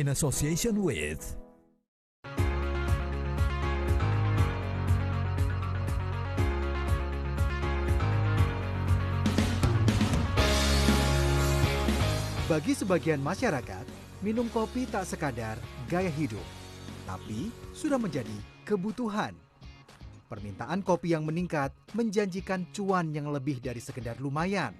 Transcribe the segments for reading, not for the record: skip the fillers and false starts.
in association with Bagi sebagian masyarakat, minum kopi tak sekadar gaya hidup, tapi sudah menjadi kebutuhan. Permintaan kopi yang meningkat menjanjikan cuan yang lebih dari sekedar lumayan.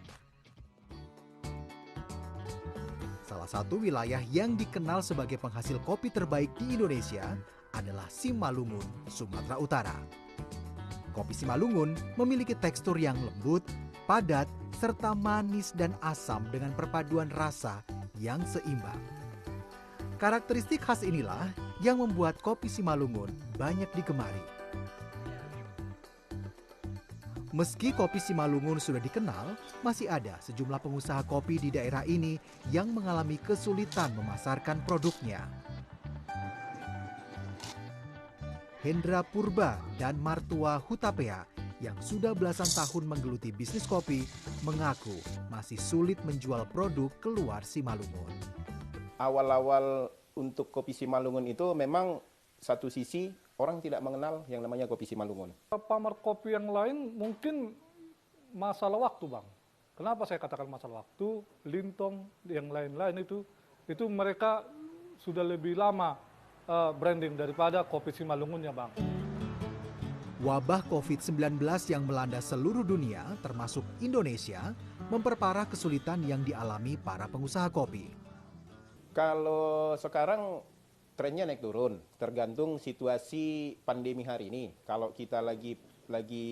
Salah satu wilayah yang dikenal sebagai penghasil kopi terbaik di Indonesia adalah Simalungun, Sumatera Utara. Kopi Simalungun memiliki tekstur yang lembut, padat, serta manis dan asam dengan perpaduan rasa yang seimbang. Karakteristik khas inilah yang membuat kopi Simalungun banyak digemari. Meski kopi Simalungun sudah dikenal, masih ada sejumlah pengusaha kopi di daerah ini yang mengalami kesulitan memasarkan produknya. Hendra Purba dan Martua Hutapea yang sudah belasan tahun menggeluti bisnis kopi mengaku masih sulit menjual produk keluar Simalungun. Awal-awal untuk kopi Simalungun itu memang satu sisi orang tidak mengenal yang namanya kopi Simalungun. Pamar kopi yang lain mungkin masalah waktu, Bang. Kenapa saya katakan masalah waktu? Lintong yang lain-lain itu mereka sudah lebih lama branding daripada kopi Simalungunnya, Bang. Wabah COVID-19 yang melanda seluruh dunia, termasuk Indonesia, memperparah kesulitan yang dialami para pengusaha kopi. Kalau sekarang trennya naik turun, tergantung situasi pandemi hari ini. Kalau kita lagi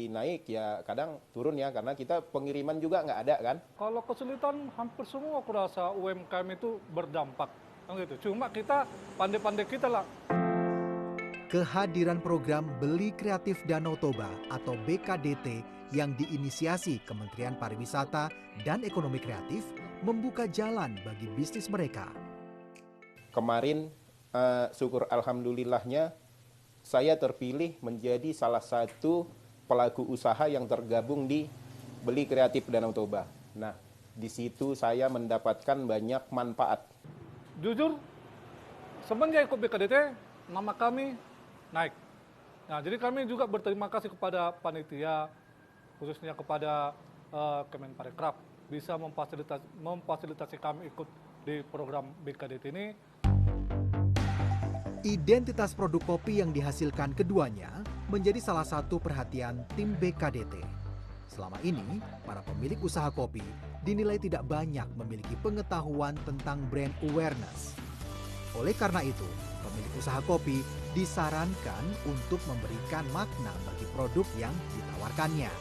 naik ya kadang turun ya, karena kita pengiriman juga nggak ada kan. Kalau kesulitan hampir semua aku rasa UMKM itu berdampak. Gitu. Cuma kita pandai-pandai kita lah. Kehadiran program Beli Kreatif Danau Toba atau BKDT yang diinisiasi Kementerian Pariwisata dan Ekonomi Kreatif membuka jalan bagi bisnis mereka. Kemarin syukur alhamdulillahnya saya terpilih menjadi salah satu pelaku usaha yang tergabung di Beli Kreatif Danau Toba. Nah, di situ saya mendapatkan banyak manfaat. Jujur, semenjak ikut BKDT, nama kami naik. Nah, jadi kami juga berterima kasih kepada panitia, khususnya kepada Kemenparekraf, bisa memfasilitasi kami ikut di program BKDT ini. Identitas produk kopi yang dihasilkan keduanya menjadi salah satu perhatian tim BKDT. Selama ini, para pemilik usaha kopi dinilai tidak banyak memiliki pengetahuan tentang brand awareness. Oleh karena itu, pemilik usaha kopi disarankan untuk memberikan makna bagi produk yang ditawarkannya.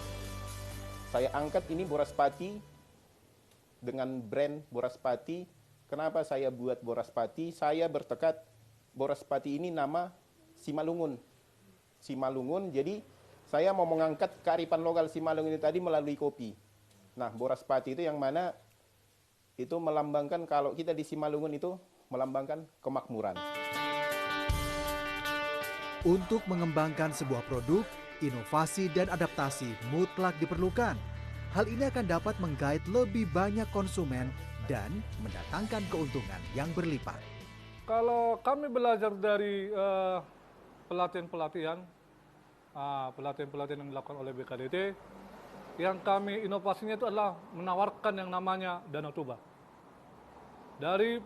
Saya angkat ini Boraspati dengan brand Boraspati. Kenapa saya buat Boraspati? Saya bertekad Boraspati ini nama Simalungun. Simalungun, jadi saya mau mengangkat kearifan lokal Simalungun ini tadi melalui kopi. Nah, Boraspati itu yang mana itu melambangkan kalau kita di Simalungun itu melambangkan kemakmuran. Untuk mengembangkan sebuah produk, inovasi dan adaptasi mutlak diperlukan. Hal ini akan dapat menggait lebih banyak konsumen dan mendatangkan keuntungan yang berlipat. Kalau kami belajar dari pelatihan-pelatihan yang dilakukan oleh BKDT, yang kami inovasinya itu adalah menawarkan yang namanya Danau Toba. Dari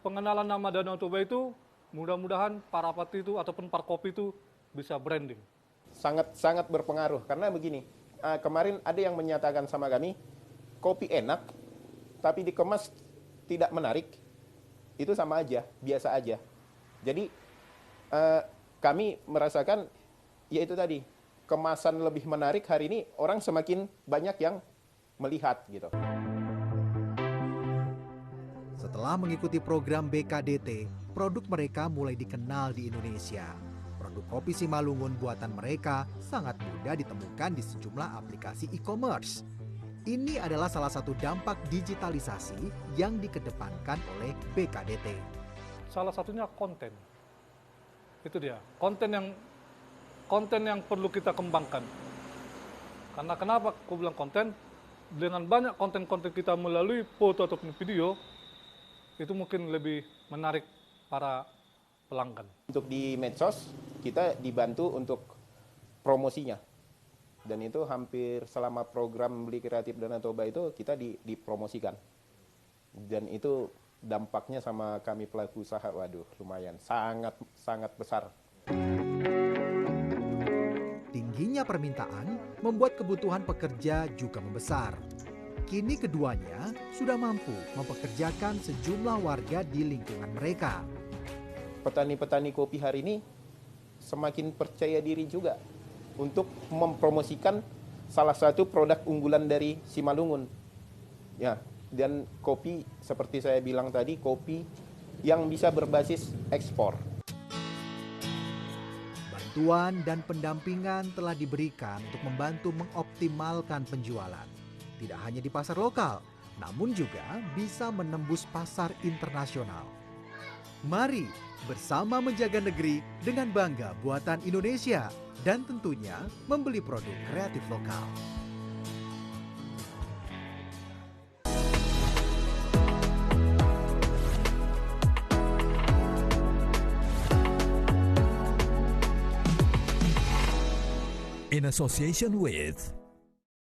pengenalan nama Danau Toba itu, mudah-mudahan Parapati itu ataupun Parkopi itu bisa branding. Sangat berpengaruh karena begini, kemarin ada yang menyatakan sama kami, kopi enak, tapi dikemas tidak menarik, itu sama aja, biasa aja. Jadi kami merasakan, ya itu tadi, kemasan lebih menarik hari ini, orang semakin banyak yang melihat gitu. Setelah mengikuti program BKDT, produk mereka mulai dikenal di Indonesia. Produk kopi Simalungun buatan mereka sangat mudah ditemukan di sejumlah aplikasi e-commerce. Ini adalah salah satu dampak digitalisasi yang dikedepankan oleh BKDT. Salah satunya konten. Itu dia, konten yang perlu kita kembangkan. Karena kenapa aku bilang konten? Dengan banyak konten-konten kita melalui foto ataupun video, itu mungkin lebih menarik para pelanggan. Untuk di medsos, kita dibantu untuk promosinya. Dan itu hampir selama program Beli Kreatif Danau Toba itu kita dipromosikan. Dan itu dampaknya sama kami pelaku usaha, waduh lumayan, sangat besar. Tingginya permintaan membuat kebutuhan pekerja juga membesar. Kini keduanya sudah mampu mempekerjakan sejumlah warga di lingkungan mereka. Petani-petani kopi hari ini semakin percaya diri juga untuk mempromosikan salah satu produk unggulan dari Simalungun. Ya, dan kopi seperti saya bilang tadi, kopi yang bisa berbasis ekspor. Bantuan dan pendampingan telah diberikan untuk membantu mengoptimalkan penjualan. Tidak hanya di pasar lokal, namun juga bisa menembus pasar internasional. Mari bersama menjaga negeri dengan bangga buatan Indonesia dan tentunya membeli produk kreatif lokal. In association with